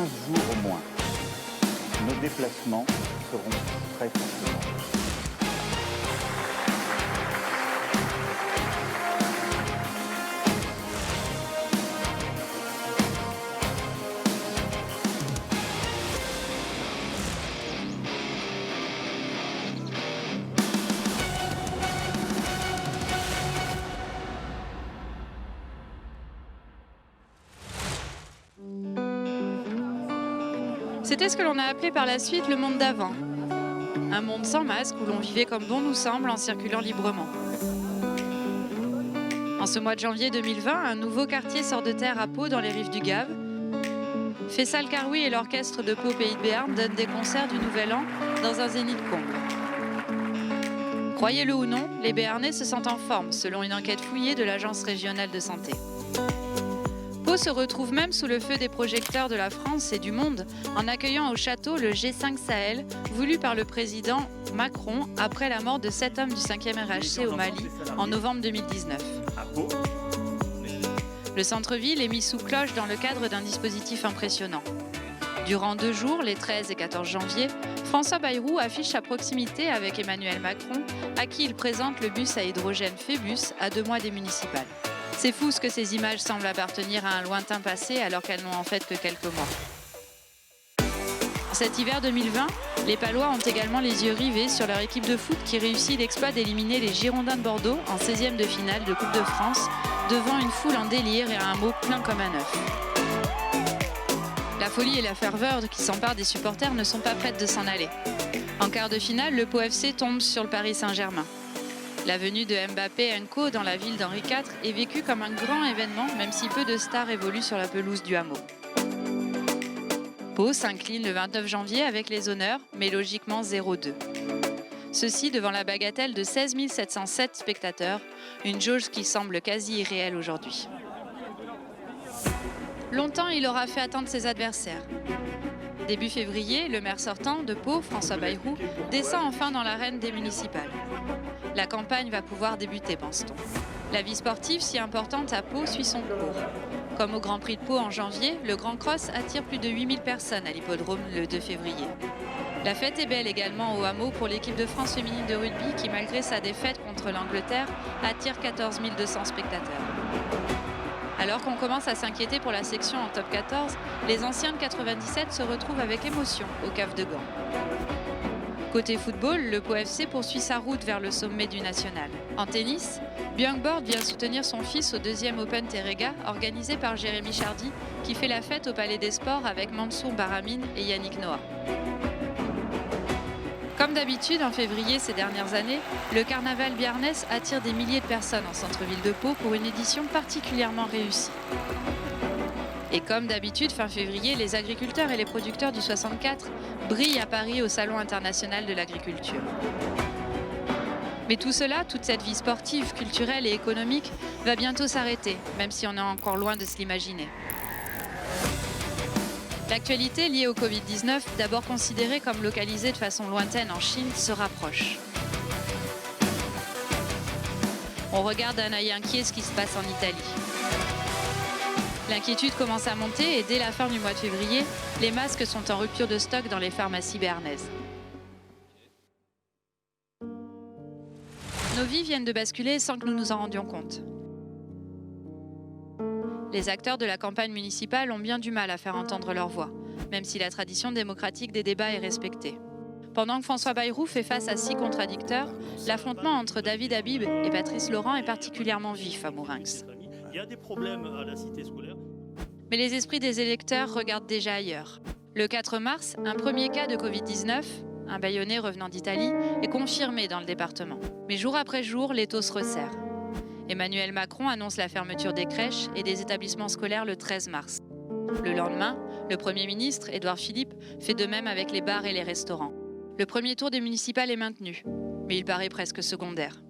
15 jours au moins, nos déplacements seront très fortement. C'était ce que l'on a appelé par la suite le monde d'avant. Un monde sans masque où l'on vivait comme bon nous semble en circulant librement. En ce mois de janvier 2020, un nouveau quartier sort de terre à Pau dans les rives du Gave. Faisal Karoui et l'orchestre de Pau Pays de Béarn donnent des concerts du Nouvel An dans un zénith comble. Croyez-le ou non, les Béarnais se sentent en forme selon une enquête fouillée de l'Agence régionale de santé. Pau se retrouve même sous le feu des projecteurs de la France et du monde en accueillant au château le G5 Sahel voulu par le président Macron après la mort de 7 hommes du 5e RHC au Mali en novembre 2019. Le centre-ville est mis sous cloche dans le cadre d'un dispositif impressionnant. Durant 2 jours, les 13 et 14 janvier, François Bayrou affiche sa proximité avec Emmanuel Macron, à qui il présente le bus à hydrogène Phébus à 2 mois des municipales. C'est fou ce que ces images semblent appartenir à un lointain passé alors qu'elles n'ont en fait que quelques mois. Cet hiver 2020, les Palois ont également les yeux rivés sur leur équipe de foot qui réussit l'exploit d'éliminer les Girondins de Bordeaux en 16e de finale de Coupe de France devant une foule en délire et à un mot plein comme un œuf. La folie et la ferveur qui s'emparent des supporters ne sont pas prêtes de s'en aller. En quart de finale, le Pau FC tombe sur le Paris Saint-Germain. La venue de Mbappé & Co dans la ville d'Henri IV est vécue comme un grand événement, même si peu de stars évoluent sur la pelouse du hameau. Pau s'incline le 29 janvier avec les honneurs, mais logiquement 0-2. Ceci devant la bagatelle de 16 707 spectateurs, une jauge qui semble quasi irréelle aujourd'hui. Longtemps, il aura fait attendre ses adversaires. Début février, le maire sortant de Pau, François Bayrou, descend enfin dans l'arène des municipales. La campagne va pouvoir débuter, pense-t-on. La vie sportive, si importante à Pau, suit son cours. Comme au Grand Prix de Pau en janvier, le Grand Cross attire plus de 8000 personnes à l'hippodrome le 2 février. La fête est belle également au hameau pour l'équipe de France féminine de rugby qui, malgré sa défaite contre l'Angleterre, attire 14 200 spectateurs. Alors qu'on commence à s'inquiéter pour la section en top 14, les anciens de 97 se retrouvent avec émotion au CAF de Gand. Côté football, le Pau FC poursuit sa route vers le sommet du national. En tennis, Björn vient soutenir son fils au 2e Open Terrega organisé par Jérémy Chardy qui fait la fête au Palais des Sports avec Mansour Baramine et Yannick Noah. Comme d'habitude en février ces dernières années, le carnaval biarnais attire des milliers de personnes en centre-ville de Pau pour une édition particulièrement réussie. Et comme d'habitude, fin février, les agriculteurs et les producteurs du 64 brillent à Paris au Salon international de l'agriculture. Mais tout cela, toute cette vie sportive, culturelle et économique, va bientôt s'arrêter, même si on est encore loin de se l'imaginer. L'actualité liée au Covid-19, d'abord considérée comme localisée de façon lointaine en Chine, se rapproche. On regarde d'un œil inquiet ce qui se passe en Italie. L'inquiétude commence à monter et dès la fin du mois de février, les masques sont en rupture de stock dans les pharmacies béarnaises. Nos vies viennent de basculer sans que nous nous en rendions compte. Les acteurs de la campagne municipale ont bien du mal à faire entendre leur voix, même si la tradition démocratique des débats est respectée. Pendant que François Bayrou fait face à 6 contradicteurs, l'affrontement entre David Habib et Patrice Laurent est particulièrement vif à Mourinx. Il y a des problèmes à la cité scolaire. Mais les esprits des électeurs regardent déjà ailleurs. Le 4 mars, un premier cas de Covid-19, un Bayonnais revenant d'Italie, est confirmé dans le département. Mais jour après jour, l'étau se resserre. Emmanuel Macron annonce la fermeture des crèches et des établissements scolaires le 13 mars. Le lendemain, le Premier ministre, Édouard Philippe, fait de même avec les bars et les restaurants. Le premier tour des municipales est maintenu, mais il paraît presque secondaire.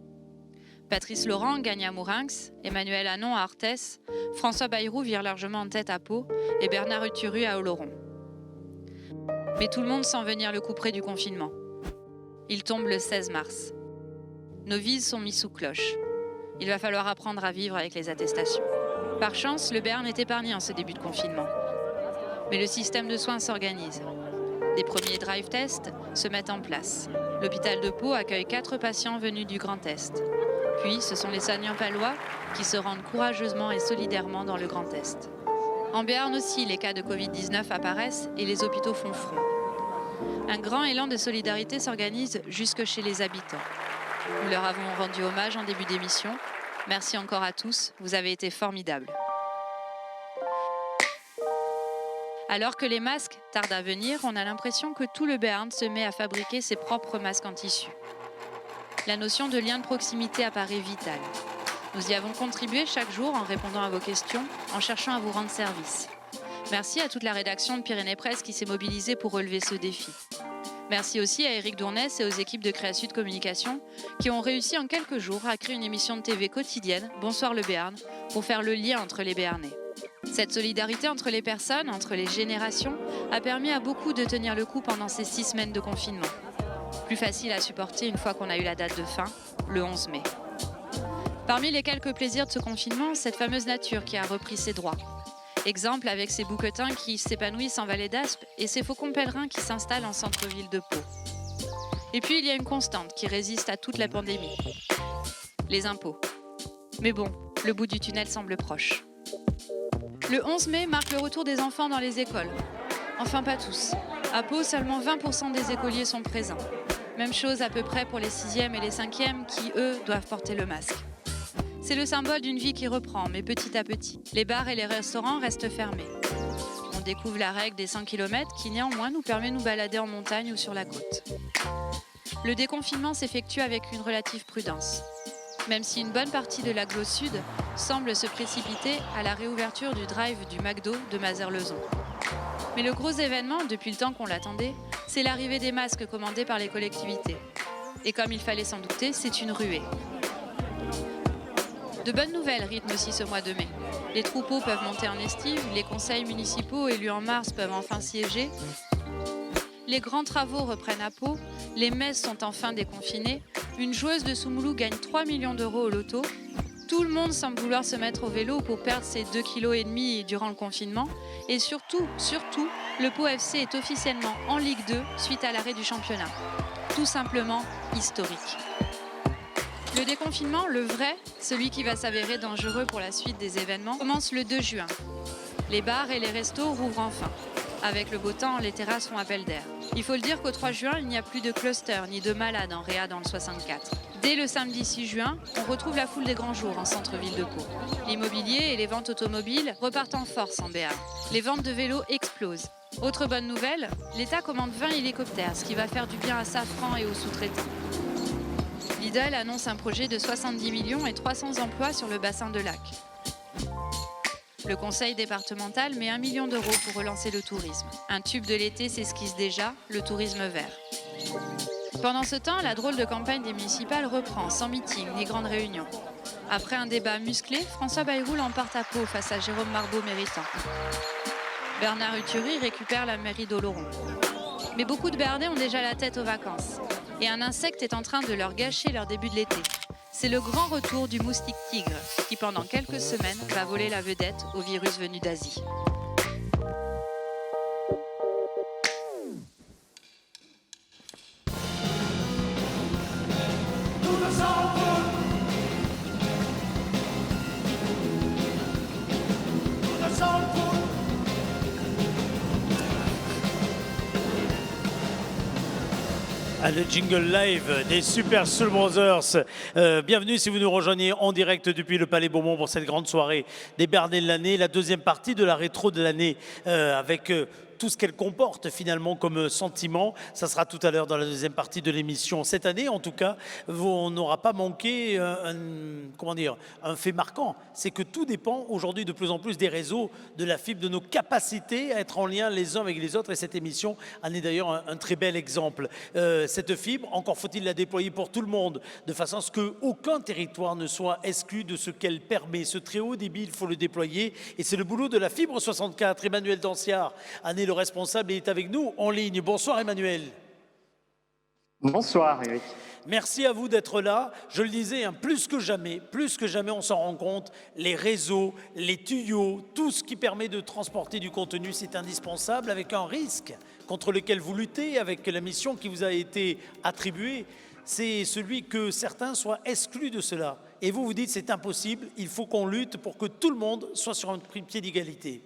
Patrice Laurent gagne à Mourinx, Emmanuel Anon à Arthès, François Bayrou vire largement en tête à Pau et Bernard Utturu à Oloron. Mais tout le monde sent venir le couperet du confinement. Il tombe le 16 mars. Nos vies sont mises sous cloche. Il va falloir apprendre à vivre avec les attestations. Par chance, le Béarn est épargné en ce début de confinement. Mais le système de soins s'organise. Des premiers drive tests se mettent en place. L'hôpital de Pau accueille 4 patients venus du Grand Est. Puis, ce sont les soignants palois qui se rendent courageusement et solidairement dans le Grand Est. En Béarn aussi, les cas de Covid-19 apparaissent et les hôpitaux font front. Un grand élan de solidarité s'organise jusque chez les habitants. Nous leur avons rendu hommage en début d'émission. Merci encore à tous, vous avez été formidables. Alors que les masques tardent à venir, on a l'impression que tout le Béarn se met à fabriquer ses propres masques en tissu. La notion de lien de proximité apparaît vitale. Nous y avons contribué chaque jour en répondant à vos questions, en cherchant à vous rendre service. Merci à toute la rédaction de Pyrénées Presse qui s'est mobilisée pour relever ce défi. Merci aussi à Éric Dournès et aux équipes de Créasud Communication qui ont réussi en quelques jours à créer une émission de TV quotidienne, Bonsoir le Béarn, pour faire le lien entre les Béarnais. Cette solidarité entre les personnes, entre les générations, a permis à beaucoup de tenir le coup pendant ces 6 semaines de confinement. Plus facile à supporter une fois qu'on a eu la date de fin, le 11 mai. Parmi les quelques plaisirs de ce confinement, cette fameuse nature qui a repris ses droits. Exemple avec ces bouquetins qui s'épanouissent en vallée d'Aspe et ces faucons pèlerins qui s'installent en centre-ville de Pau. Et puis il y a une constante qui résiste à toute la pandémie. Les impôts. Mais bon, le bout du tunnel semble proche. Le 11 mai marque le retour des enfants dans les écoles. Enfin pas tous. À Pau, seulement 20% des écoliers sont présents. Même chose à peu près pour les 6e et les 5e qui, eux, doivent porter le masque. C'est le symbole d'une vie qui reprend, mais petit à petit. Les bars et les restaurants restent fermés. On découvre la règle des 100 km qui néanmoins nous permet de nous balader en montagne ou sur la côte. Le déconfinement s'effectue avec une relative prudence. Même si une bonne partie de l'agglo sud semble se précipiter à la réouverture du drive du McDo de Mazères-Lezon. Mais le gros événement, depuis le temps qu'on l'attendait, c'est l'arrivée des masques commandés par les collectivités. Et comme il fallait s'en douter, c'est une ruée. De bonnes nouvelles rythment aussi ce mois de mai. Les troupeaux peuvent monter en estive, les conseils municipaux élus en mars peuvent enfin siéger. Les grands travaux reprennent à Pau, les messes sont enfin déconfinées, une joueuse de Soumoulou gagne 3 millions d'euros au loto, tout le monde semble vouloir se mettre au vélo pour perdre ses 2,5 kg durant le confinement, et surtout, le Pau FC est officiellement en Ligue 2 suite à l'arrêt du championnat. Tout simplement historique. Le déconfinement, le vrai, celui qui va s'avérer dangereux pour la suite des événements, commence le 2 juin. Les bars et les restos rouvrent enfin. Avec le beau temps, les terrasses font appel d'air. Il faut le dire qu'au 3 juin, il n'y a plus de clusters ni de malades en réa dans le 64. Dès le samedi 6 juin, on retrouve la foule des grands jours en centre-ville de Pau. L'immobilier et les ventes automobiles repartent en force en Béarn. Les ventes de vélos explosent. Autre bonne nouvelle, l'État commande 20 hélicoptères, ce qui va faire du bien à Safran et aux sous-traitants. Lidl annonce un projet de 70 millions et 300 emplois sur le bassin de Lac. Le conseil départemental met 1 million d'euros pour relancer le tourisme. Un tube de l'été s'esquisse déjà, le tourisme vert. Pendant ce temps, la drôle de campagne des municipales reprend, sans meeting ni grande réunion. Après un débat musclé, François Bayrou l'emporte à Pau face à Jérôme Marbeau-Méritant. Bernard Uturi récupère la mairie d'Oloron. Mais beaucoup de Béarnais ont déjà la tête aux vacances. Et un insecte est en train de leur gâcher leur début de l'été. C'est le grand retour du moustique tigre, qui pendant quelques semaines va voler la vedette au virus venu d'Asie. Le jingle live des Super Soul Brothers. Bienvenue si vous nous rejoignez en direct depuis le Palais Beaumont pour cette grande soirée des Béarnais de l'année, la deuxième partie de la rétro de l'année avec tout ce qu'elle comporte finalement comme sentiment. Ça sera tout à l'heure dans la deuxième partie de l'émission. Cette année, en tout cas, on n'aura pas manqué un fait marquant. C'est que tout dépend aujourd'hui de plus en plus des réseaux, de la fibre, de nos capacités à être en lien les uns avec les autres. Et cette émission en est d'ailleurs un très bel exemple. Cette fibre, encore faut-il la déployer pour tout le monde, de façon à ce qu'aucun territoire ne soit exclu de ce qu'elle permet. Ce très haut débit, il faut le déployer. Et c'est le boulot de la fibre 64. Emmanuel Danciard en est le responsable et est avec nous en ligne. Bonsoir Emmanuel. Bonsoir Eric. Merci à vous d'être là. Je le disais, plus que jamais, on s'en rend compte, les réseaux, les tuyaux, tout ce qui permet de transporter du contenu, c'est indispensable avec un risque contre lequel vous luttez, avec la mission qui vous a été attribuée. C'est celui que certains soient exclus de cela. Et vous vous dites, c'est impossible, il faut qu'on lutte pour que tout le monde soit sur un pied d'égalité.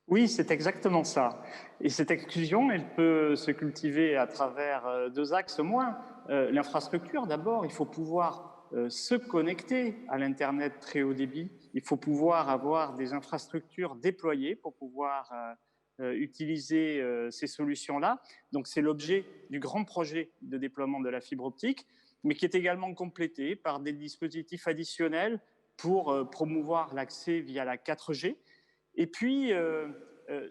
Oui, c'est exactement ça. Et cette exclusion, elle peut se cultiver à travers deux axes au moins. L'infrastructure, d'abord, il faut pouvoir se connecter à l'Internet très haut débit. Il faut pouvoir avoir des infrastructures déployées pour pouvoir utiliser ces solutions-là. Donc, c'est l'objet du grand projet de déploiement de la fibre optique, mais qui est également complété par des dispositifs additionnels pour promouvoir l'accès via la 4G. Et puis,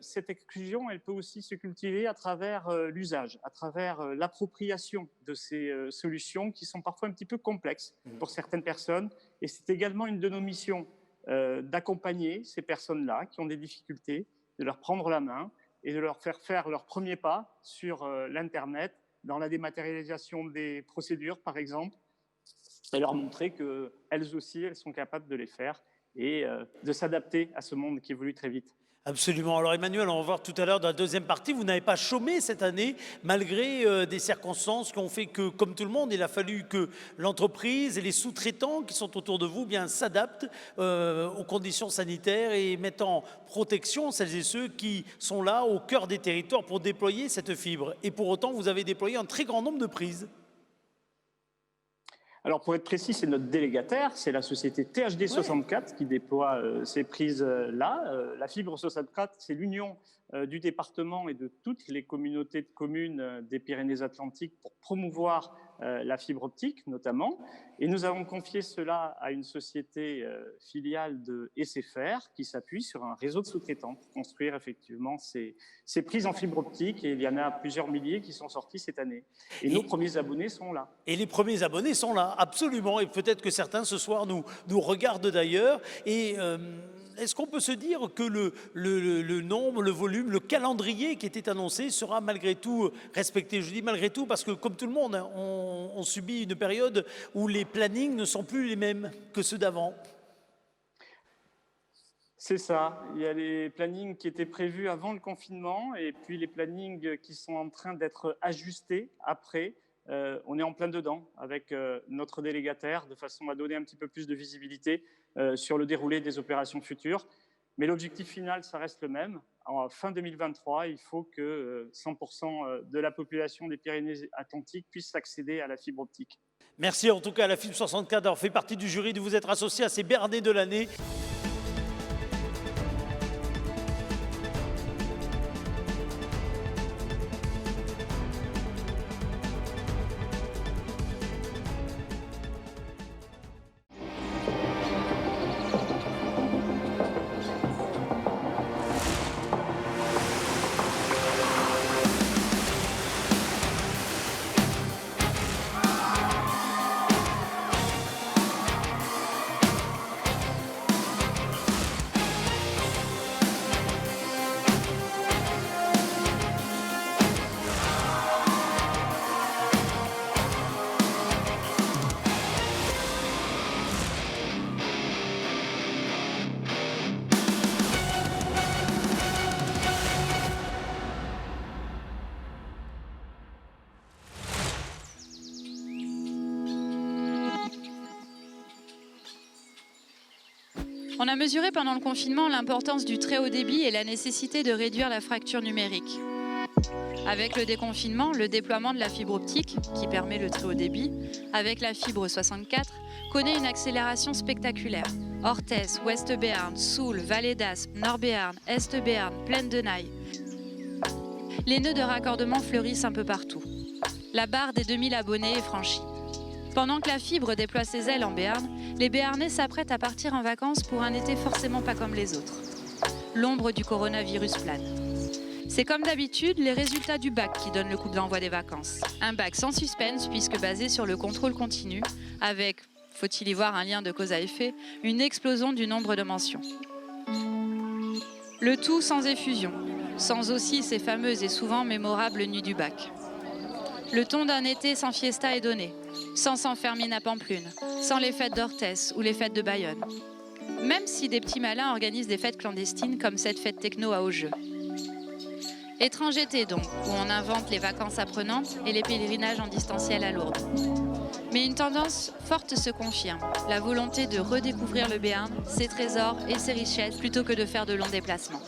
cette exclusion, elle peut aussi se cultiver à travers l'usage, à travers l'appropriation de ces solutions qui sont parfois un petit peu complexes pour certaines personnes. Et c'est également une de nos missions d'accompagner ces personnes-là qui ont des difficultés, de leur prendre la main et de leur faire faire leur premier pas sur l'Internet, dans la dématérialisation des procédures, par exemple, et leur montrer qu'elles aussi, elles sont capables de les faire et de s'adapter à ce monde qui évolue très vite. Absolument. Alors Emmanuel, on va voir tout à l'heure dans la deuxième partie, vous n'avez pas chômé cette année, malgré des circonstances qui ont fait que, comme tout le monde, il a fallu que l'entreprise et les sous-traitants qui sont autour de vous s'adaptent aux conditions sanitaires et mettent en protection celles et ceux qui sont là au cœur des territoires pour déployer cette fibre. Et pour autant, vous avez déployé un très grand nombre de prises. Alors, pour être précis, c'est notre délégataire, c'est la société THD 64 qui déploie ces prises-là. La fibre 64, c'est l'union du département et de toutes les communautés de communes des Pyrénées-Atlantiques pour promouvoir la fibre optique, notamment. Et nous avons confié cela à une société filiale de SFR qui s'appuie sur un réseau de sous-traitants pour construire effectivement ces prises en fibre optique. Et il y en a plusieurs milliers qui sont sortis cette année. Et nos premiers abonnés sont là. Et les premiers abonnés sont là, absolument. Et peut-être que certains ce soir nous regardent d'ailleurs. Et est-ce qu'on peut se dire que le nombre, le volume, le calendrier qui était annoncé sera malgré tout respecté? Je dis malgré tout parce que, comme tout le monde, on subit une période où les plannings ne sont plus les mêmes que ceux d'avant. C'est ça. Il y a les plannings qui étaient prévus avant le confinement et puis les plannings qui sont en train d'être ajustés après. On est en plein dedans avec notre délégataire de façon à donner un petit peu plus de visibilité sur le déroulé des opérations futures. Mais l'objectif final, ça reste le même. En fin 2023, il faut que 100% de la population des Pyrénées-Atlantiques puisse accéder à la fibre optique. Merci en tout cas à la fibre 64 d'avoir fait partie du jury, de vous être associé à ces Bernais de l'année. On a mesuré pendant le confinement l'importance du très haut débit et la nécessité de réduire la fracture numérique. Avec le déconfinement, le déploiement de la fibre optique, qui permet le très haut débit, avec la fibre 64, connaît une accélération spectaculaire. Orthez, Ouest-Béarn, Soule, Vallée d'Aspe, Nord-Béarn, Est-Béarn, Plaine de Naye. Les nœuds de raccordement fleurissent un peu partout. La barre des 2000 abonnés est franchie. Pendant que la fibre déploie ses ailes en Béarn, les Béarnais s'apprêtent à partir en vacances pour un été forcément pas comme les autres. L'ombre du coronavirus plane. C'est comme d'habitude les résultats du bac qui donnent le coup d'envoi des vacances. Un bac sans suspense puisque basé sur le contrôle continu, avec, faut-il y voir un lien de cause à effet, une explosion du nombre de mentions. Le tout sans effusion, sans aussi ces fameuses et souvent mémorables nuits du bac. Le ton d'un été sans fiesta est donné, sans San-Fermin à Pampelune, sans les fêtes d'Orthès ou les fêtes de Bayonne. Même si des petits malins organisent des fêtes clandestines comme cette fête techno à Augeux. Étrange été donc, où on invente les vacances apprenantes et les pèlerinages en distanciel à Lourdes. Mais une tendance forte se confirme, la volonté de redécouvrir le Béarn, ses trésors et ses richesses, plutôt que de faire de longs déplacements.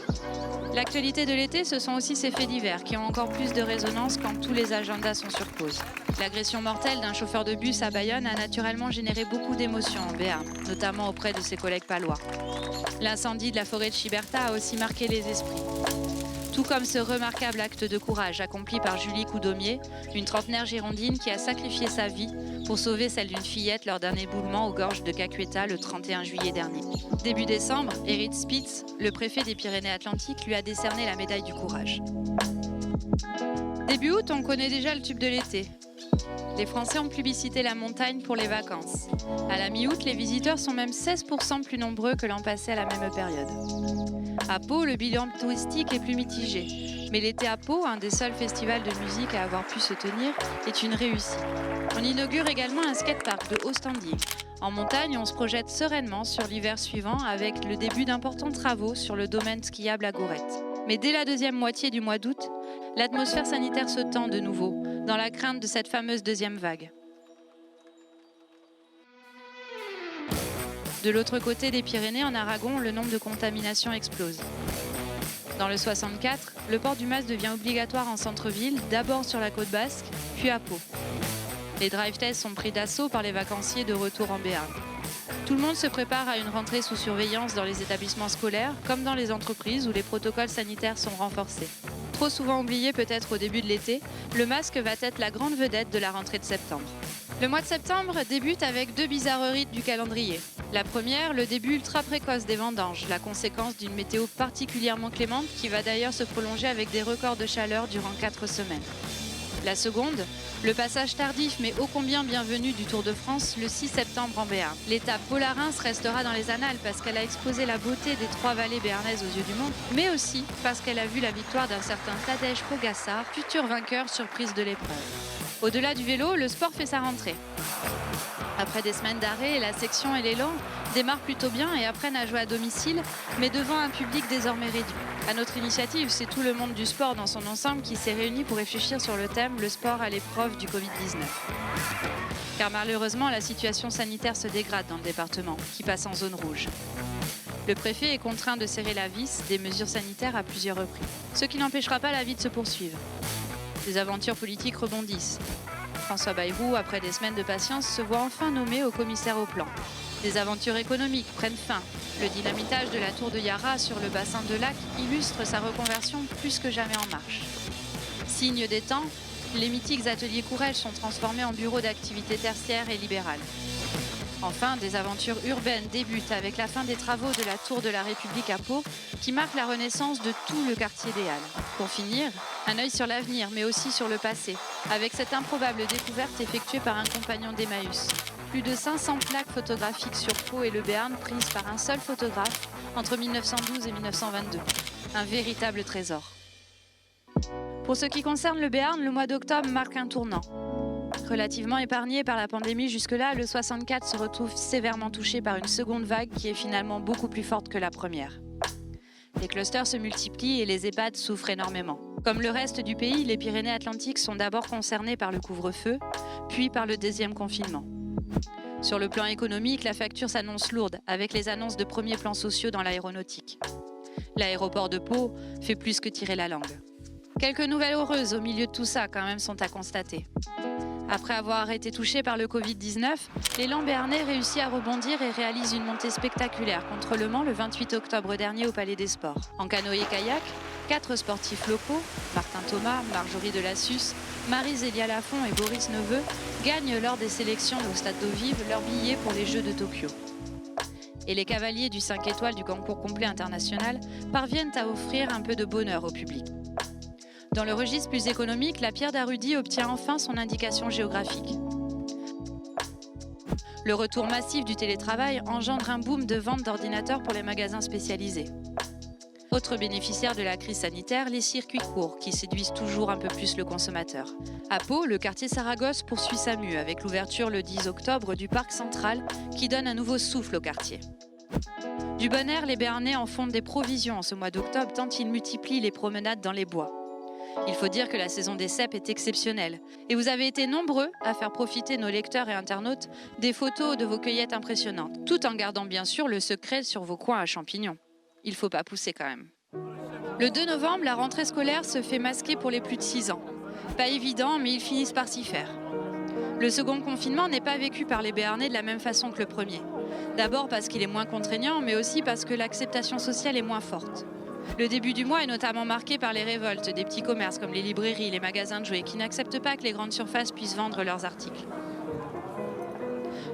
L'actualité de l'été, ce sont aussi ces faits divers qui ont encore plus de résonance quand tous les agendas sont sur pause. L'agression mortelle d'un chauffeur de bus à Bayonne a naturellement généré beaucoup d'émotions en Béarn, notamment auprès de ses collègues palois. L'incendie de la forêt de Chiberta a aussi marqué les esprits. Tout comme ce remarquable acte de courage accompli par Julie Coudomier, une trentenaire girondine qui a sacrifié sa vie pour sauver celle d'une fillette lors d'un éboulement aux gorges de Caqueta le 31 juillet dernier. Début décembre, Eric Spitz, le préfet des Pyrénées-Atlantiques, lui a décerné la médaille du courage. Début août, on connaît déjà le tube de l'été. Les Français ont plébiscité la montagne pour les vacances. À la mi-août, les visiteurs sont même 16% plus nombreux que l'an passé à la même période. À Pau, le bilan touristique est plus mitigé. Mais l'été à Pau, un des seuls festivals de musique à avoir pu se tenir, est une réussite. On inaugure également un skatepark de haut standing. En montagne, on se projette sereinement sur l'hiver suivant avec le début d'importants travaux sur le domaine skiable à Gourette. Mais dès la deuxième moitié du mois d'août, l'atmosphère sanitaire se tend de nouveau, dans la crainte de cette fameuse deuxième vague. De l'autre côté des Pyrénées, en Aragon, le nombre de contaminations explose. Dans le 64, le port du masque devient obligatoire en centre-ville, d'abord sur la côte basque, puis à Pau. Les drive-tests sont pris d'assaut par les vacanciers de retour en Béarn. Tout le monde se prépare à une rentrée sous surveillance dans les établissements scolaires, comme dans les entreprises où les protocoles sanitaires sont renforcés. Trop souvent oublié peut-être au début de l'été, le masque va être la grande vedette de la rentrée de septembre. Le mois de septembre débute avec deux bizarreries du calendrier. La première, le début ultra précoce des vendanges, la conséquence d'une météo particulièrement clémente qui va d'ailleurs se prolonger avec des records de chaleur durant 4 semaines. La seconde, le passage tardif mais ô combien bienvenu du Tour de France le 6 septembre en Béarn. L'étape Pau-Larens restera dans les annales parce qu'elle a exposé la beauté des 3 vallées béarnaises aux yeux du monde, mais aussi parce qu'elle a vu la victoire d'un certain Tadej Pogačar, futur vainqueur surprise de l'épreuve. Au-delà du vélo, le sport fait sa rentrée. Après des semaines d'arrêt, la section et l'élan démarrent plutôt bien et apprennent à jouer à domicile, mais devant un public désormais réduit. À notre initiative, c'est tout le monde du sport dans son ensemble qui s'est réuni pour réfléchir sur le thème « Le sport à l'épreuve du Covid-19 ». Car malheureusement, la situation sanitaire se dégrade dans le département, qui passe en zone rouge. Le préfet est contraint de serrer la vis des mesures sanitaires à plusieurs reprises, ce qui n'empêchera pas la vie de se poursuivre. Les aventures politiques rebondissent. François Bayrou, après des semaines de patience, se voit enfin nommé au commissaire au plan. Des aventures économiques prennent fin. Le dynamitage de la tour de Yara sur le bassin de Lac illustre sa reconversion plus que jamais en marche. Signe des temps, les mythiques ateliers Courrèges sont transformés en bureaux d'activités tertiaires et libérales. Enfin, des aventures urbaines débutent avec la fin des travaux de la Tour de la République à Pau, qui marque la renaissance de tout le quartier des Halles. Pour finir, un œil sur l'avenir, mais aussi sur le passé, avec cette improbable découverte effectuée par un compagnon d'Emmaüs. Plus de 500 plaques photographiques sur Pau et le Béarn prises par un seul photographe entre 1912 et 1922. Un véritable trésor. Pour ce qui concerne le Béarn, le mois d'octobre marque un tournant. Relativement épargné par la pandémie jusque-là, le 64 se retrouve sévèrement touché par une seconde vague qui est finalement beaucoup plus forte que la première. Les clusters se multiplient et les EHPAD souffrent énormément. Comme le reste du pays, les Pyrénées-Atlantiques sont d'abord concernés par le couvre-feu, puis par le deuxième confinement. Sur le plan économique, la facture s'annonce lourde, avec les annonces de premiers plans sociaux dans l'aéronautique. L'aéroport de Pau fait plus que tirer la langue. Quelques nouvelles heureuses au milieu de tout ça, quand même, sont à constater. Après avoir été touché par le Covid-19, l'élan béarnais réussit à rebondir et réalise une montée spectaculaire contre Le Mans le 28 octobre dernier au Palais des Sports. En canoë-kayak, 4 sportifs locaux, Martin Thomas, Marjorie Delassus, Marie-Zélia Lafont et Boris Neveu, gagnent lors des sélections au Stade d'Eau Vive leur billet pour les Jeux de Tokyo. Et les cavaliers du 5 étoiles du concours complet international parviennent à offrir un peu de bonheur au public. Dans le registre plus économique, la pierre d'Arudi obtient enfin son indication géographique. Le retour massif du télétravail engendre un boom de vente d'ordinateurs pour les magasins spécialisés. Autre bénéficiaire de la crise sanitaire, les circuits courts qui séduisent toujours un peu plus le consommateur. À Pau, le quartier Saragosse poursuit sa mue avec l'ouverture le 10 octobre du parc central qui donne un nouveau souffle au quartier. Du bon air, les Béarnais en font des provisions en ce mois d'octobre tant ils multiplient les promenades dans les bois. Il faut dire que la saison des cèpes est exceptionnelle et vous avez été nombreux à faire profiter nos lecteurs et internautes des photos de vos cueillettes impressionnantes, tout en gardant bien sûr le secret sur vos coins à champignons. Il ne faut pas pousser quand même. Le 2 novembre, la rentrée scolaire se fait masquer pour les plus de 6 ans. Pas évident, mais ils finissent par s'y faire. Le second confinement n'est pas vécu par les Béarnais de la même façon que le premier. D'abord parce qu'il est moins contraignant, mais aussi parce que l'acceptation sociale est moins forte. Le début du mois est notamment marqué par les révoltes des petits commerces comme les librairies, les magasins de jouets qui n'acceptent pas que les grandes surfaces puissent vendre leurs articles.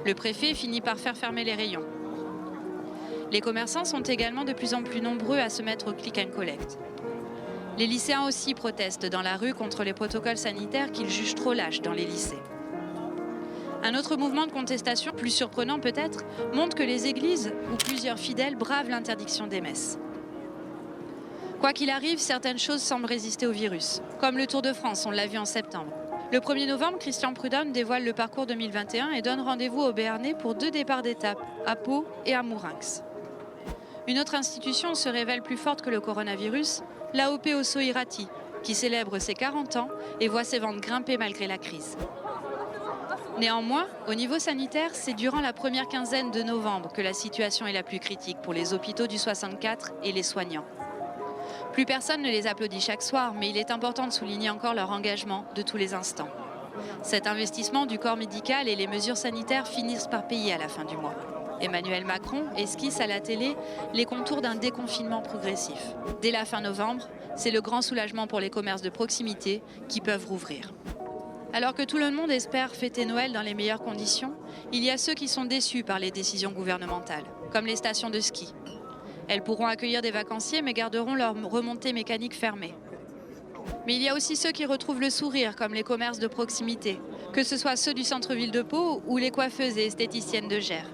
Le préfet finit par faire fermer les rayons. Les commerçants sont également de plus en plus nombreux à se mettre au click and collect. Les lycéens aussi protestent dans la rue contre les protocoles sanitaires qu'ils jugent trop lâches dans les lycées. Un autre mouvement de contestation, plus surprenant peut-être, montre que les églises où plusieurs fidèles bravent l'interdiction des messes. Quoi qu'il arrive, certaines choses semblent résister au virus, comme le Tour de France, on l'a vu en septembre. Le 1er novembre, Christian Prudhomme dévoile le parcours 2021 et donne rendez-vous aux Béarnais pour 2 départs d'étape, à Pau et à Mourinx. Une autre institution se révèle plus forte que le coronavirus, l'AOP Osso Irati, qui célèbre ses 40 ans et voit ses ventes grimper malgré la crise. Néanmoins, au niveau sanitaire, c'est durant la première quinzaine de novembre que la situation est la plus critique pour les hôpitaux du 64 et les soignants. Plus personne ne les applaudit chaque soir, mais il est important de souligner encore leur engagement de tous les instants. Cet investissement du corps médical et les mesures sanitaires finissent par payer à la fin du mois. Emmanuel Macron esquisse à la télé les contours d'un déconfinement progressif. Dès la fin novembre, c'est le grand soulagement pour les commerces de proximité qui peuvent rouvrir. Alors que tout le monde espère fêter Noël dans les meilleures conditions, il y a ceux qui sont déçus par les décisions gouvernementales, comme les stations de ski. Elles pourront accueillir des vacanciers mais garderont leur remontée mécanique fermée. Mais il y a aussi ceux qui retrouvent le sourire, comme les commerces de proximité, que ce soit ceux du centre-ville de Pau ou les coiffeuses et esthéticiennes de Gers.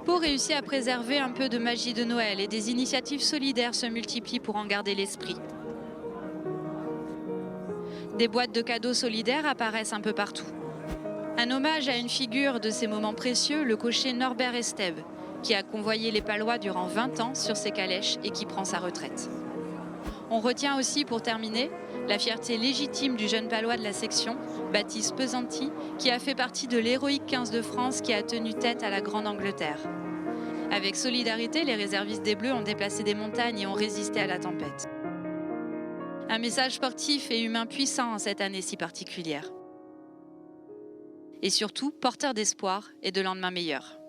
Pau réussit à préserver un peu de magie de Noël et des initiatives solidaires se multiplient pour en garder l'esprit. Des boîtes de cadeaux solidaires apparaissent un peu partout. Un hommage à une figure de ces moments précieux, le cocher Norbert Estève, qui a convoyé les Palois durant 20 ans sur ses calèches et qui prend sa retraite. On retient aussi, pour terminer, la fierté légitime du jeune Palois de la section, Baptiste Pesanti, qui a fait partie de l'héroïque 15 de France qui a tenu tête à la Grande Angleterre. Avec solidarité, les réservistes des Bleus ont déplacé des montagnes et ont résisté à la tempête. Un message sportif et humain puissant en cette année si particulière. Et surtout, porteur d'espoir et de lendemains meilleurs.